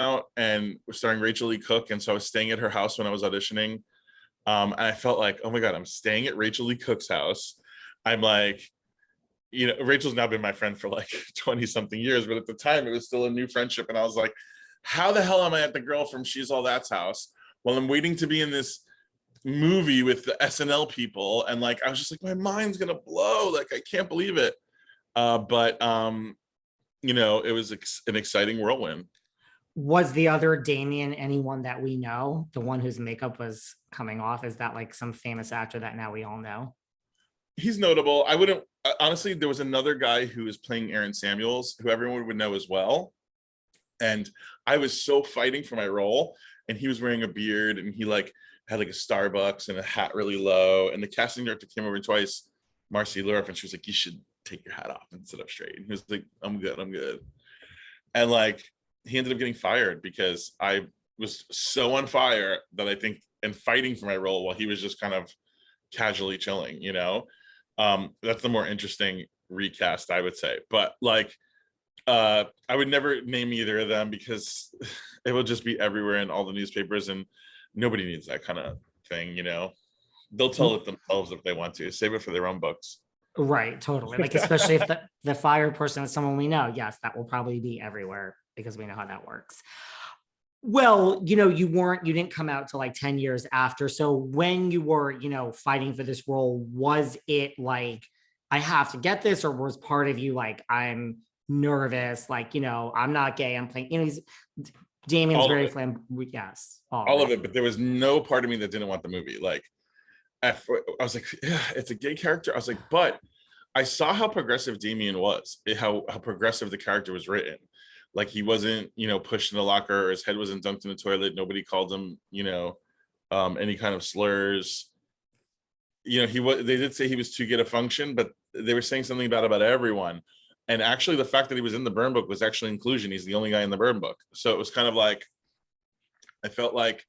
out and was starring Rachel Lee Cook, and so I was staying at her house when I was auditioning. And I felt like, oh my God, I'm staying at Rachel Lee Cook's house. I'm like, Rachel's now been my friend for like 20 something years, but at the time it was still a new friendship. And I was like, how the hell am I at the girl from She's All That's house while I'm waiting to be in this movie with the SNL people? And like, I was just like, my mind's gonna blow. Like, I can't believe it. But it was an exciting whirlwind. Was the other Damian anyone that we know? The one whose makeup was coming off? Is that like some famous actor that now we all know? He's notable. I wouldn't, honestly, there was another guy who was playing Aaron Samuels, who everyone would know as well. And I was so fighting for my role, and he was wearing a beard, and he like had like a Starbucks and a hat really low. And the casting director came over twice, Marcy Lurf, and she was like, you should take your hat off and sit up straight. And he was like, I'm good. And like, he ended up getting fired because I was so on fire that I think, and fighting for my role while he was just kind of casually chilling, that's the more interesting recast, I would say. But like, I would never name either of them because it will just be everywhere in all the newspapers, and nobody needs that kind of thing. They'll tell it themselves if they want to. Save it for their own books. Right, totally. Like, especially if the fired person is someone we know, yes, that will probably be everywhere because we know how that works. Well, you didn't come out till like 10 years after. So when you were, fighting for this role, was it like, I have to get this, or was part of you like, I'm nervous, like, I'm not gay, I'm playing, Damian's very flamboyant. Yes. All of it. But there was no part of me that didn't want the movie. Like, I was like, yeah, it's a gay character. I was like, but I saw how progressive Damian was, how progressive the character was written. Like, he wasn't, pushed in the locker, or his head wasn't dunked in the toilet. Nobody called him, any kind of slurs. They did say he was too gay to function, but they were saying something about everyone. And actually, the fact that he was in the burn book was actually inclusion. He's the only guy in the burn book. So it was kind of like, I felt like,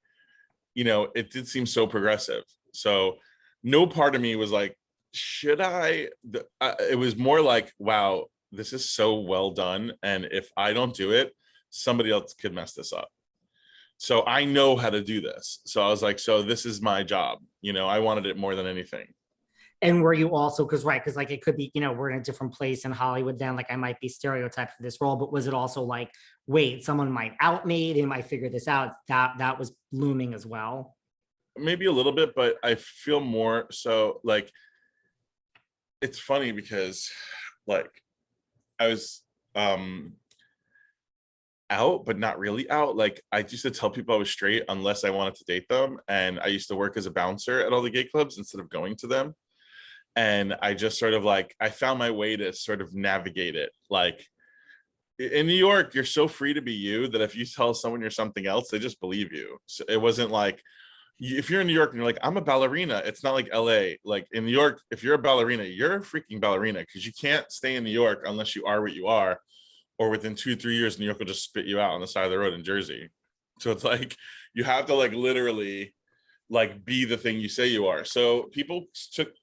it did seem so progressive. So no part of me was like, should I? It was more like, wow, this is so well done. And if I don't do it, somebody else could mess this up. So I know how to do this. So I was like, so this is my job. I wanted it more than anything. And were you also, because like it could be, we're in a different place in Hollywood then, like I might be stereotyped for this role, but was it also like, wait, someone might out me, they might figure this out, that was looming as well? Maybe a little bit, but I feel more so like, it's funny because like I was out, but not really out. Like, I used to tell people I was straight unless I wanted to date them. And I used to work as a bouncer at all the gay clubs instead of going to them. And I just sort of like, I found my way to sort of navigate it. Like, in New York, you're so free to be you that if you tell someone you're something else, they just believe you. So it wasn't like, if you're in New York and you're like, I'm a ballerina, it's not like LA. Like, in New York, if you're a ballerina, you're a freaking ballerina, because you can't stay in New York unless you are what you are, or within 2-3 years, New York will just spit you out on the side of the road in Jersey. So it's like, you have to like literally like be the thing you say you are. So people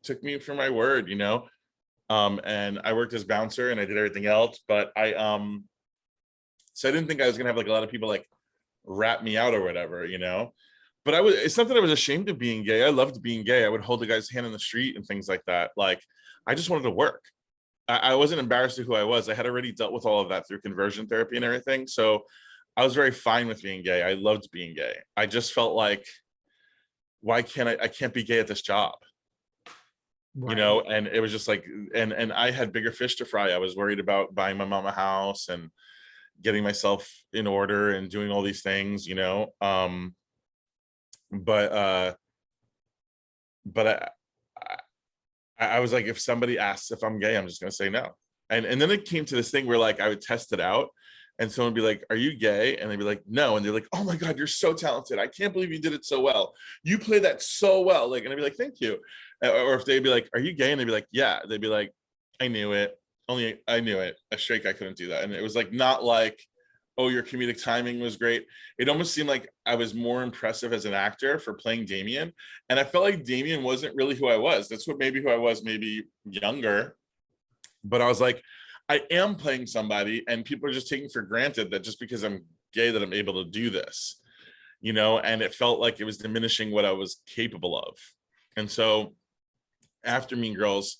took me for my word, and I worked as bouncer and I did everything else, but so I didn't think I was gonna have like a lot of people like rat me out or whatever, but it's not that I was ashamed of being gay. I loved being gay. I would hold a guy's hand in the street and things like that. Like, I just wanted to work. I wasn't embarrassed of who I was. I had already dealt with all of that through conversion therapy and everything. So I was very fine with being gay. I loved being gay. I just felt like, why can't I can't be gay at this job? Right. And it was just like, and I had bigger fish to fry. I was worried about buying my mom a house and getting myself in order and doing all these things, but I was like, if somebody asks if I'm gay, I'm just gonna say no. And then it came to this thing where like I would test it out, and someone would be like, are you gay? And they'd be like, no. And they're like, oh my God, you're so talented. I can't believe you did it so well. You play that so well. Like, and I'd be like, thank you. Or if they'd be like, are you gay? And they'd be like, yeah. They'd be like, I knew it. Only I knew it. A straight guy couldn't do that. And it was like, not like, oh, your comedic timing was great. It almost seemed like I was more impressive as an actor for playing Damian. And I felt like Damian wasn't really who I was. That's what maybe who I was, maybe younger. But I was like, I am playing somebody, and people are just taking for granted that just because I'm gay that I'm able to do this, you know, and it felt like it was diminishing what I was capable of. And so after Mean Girls,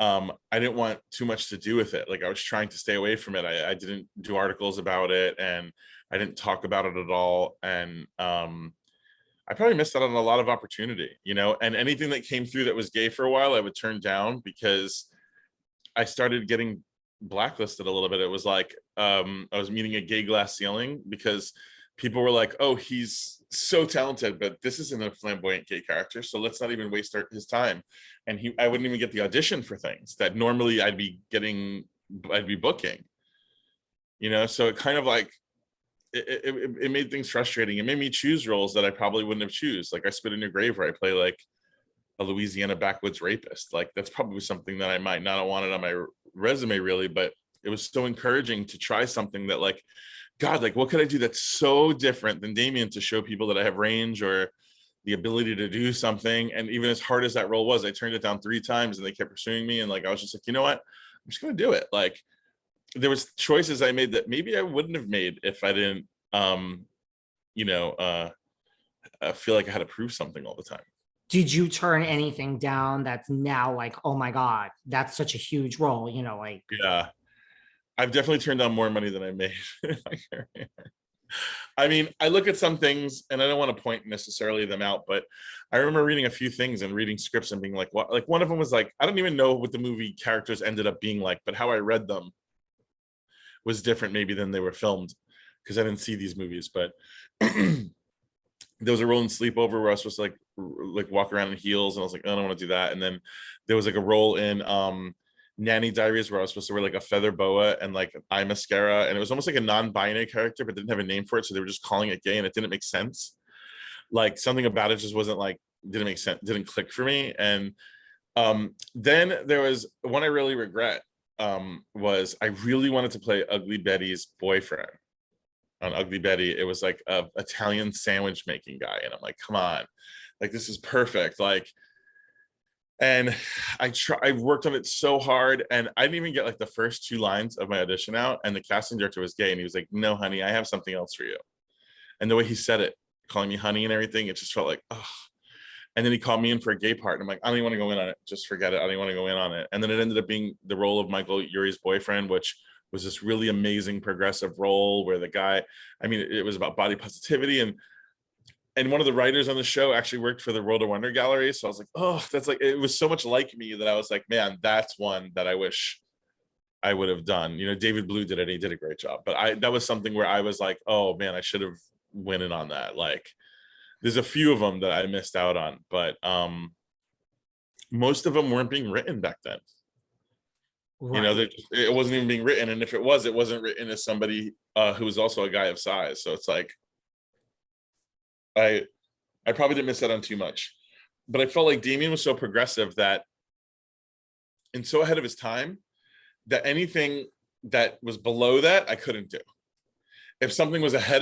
I didn't want too much to do with it. Like I was trying to stay away from it. I didn't do articles about it, and I didn't talk about it at all. And I probably missed out on a lot of opportunity, you know, and anything that came through that was gay for a while, I would turn down because I started getting blacklisted a little bit. It was like I was meeting a gay glass ceiling because people were like, oh, he's so talented, but this isn't a flamboyant gay character, so let's not even waste his time. And I wouldn't even get the audition for things that normally I'd be booking, you know. So it kind of like it made things frustrating. It made me choose roles that I probably wouldn't have choose. Like I Spit in Your Grave, where I play like a Louisiana backwoods rapist. Like that's probably something that I might not have wanted on my resume really, but it was so encouraging to try something that like, God, like what could I do that's so different than Damian to show people that I have range or the ability to do something. And even as hard as that role was, I turned it down 3 times and they kept pursuing me. And like, I was just like, you know what, I'm just going to do it. Like there was choices I made that maybe I wouldn't have made if I didn't, you know, feel like I had to prove something all the time. Did you turn anything down that's now like, oh my God, that's such a huge role, you know, like? Yeah, I've definitely turned down more money than I made. I mean, I look at some things and I don't want to point necessarily them out, but I remember reading a few things and reading scripts and being like, what? Like one of them was like, I don't even know what the movie characters ended up being like, but how I read them was different maybe than they were filmed because I didn't see these movies. But there was a role in Sleepover where I was supposed to like walk around in heels, and I was like, oh, I don't want to do that. And then there was like a role in Nanny Diaries where I was supposed to wear like a feather boa and like eye mascara, and it was almost like a non-binary character but didn't have a name for it, so they were just calling it gay, and it didn't make sense. Like something about it just wasn't like, didn't make sense, didn't click for me. And then there was one I really regret, was I really wanted to play Ugly Betty's boyfriend on Ugly Betty. It was like a Italian sandwich making guy, and I'm like, come on, like this is perfect. Like, and I worked on it so hard, and I didn't even get like the first 2 lines of my audition out, and the casting director was gay, and he was like, no honey, I have something else for you. And the way he said it, calling me honey and everything, it just felt like, oh. And then he called me in for a gay part, and I'm like, I don't even want to go in on it, just forget it, I don't even want to go in on it. And then it ended up being the role of Michael Urie's boyfriend, which was this really amazing progressive role where the guy, I mean, it was about body positivity, and one of the writers on the show actually worked for the World of Wonder Gallery. So I was like, oh, that's like, it was so much like me that I was like, man, that's one that I wish I would have done. You know, David Blue did it, and he did a great job. But that was something where I was like, oh man, I should have went in on that. Like there's a few of them that I missed out on, but most of them weren't being written back then. Right. You know, it wasn't even being written. And if it was, it wasn't written as somebody who was also a guy of size. So it's like, I probably didn't miss out on too much, but I felt like Damian was so progressive that, and so ahead of his time, that anything that was below that I couldn't do. If something was ahead of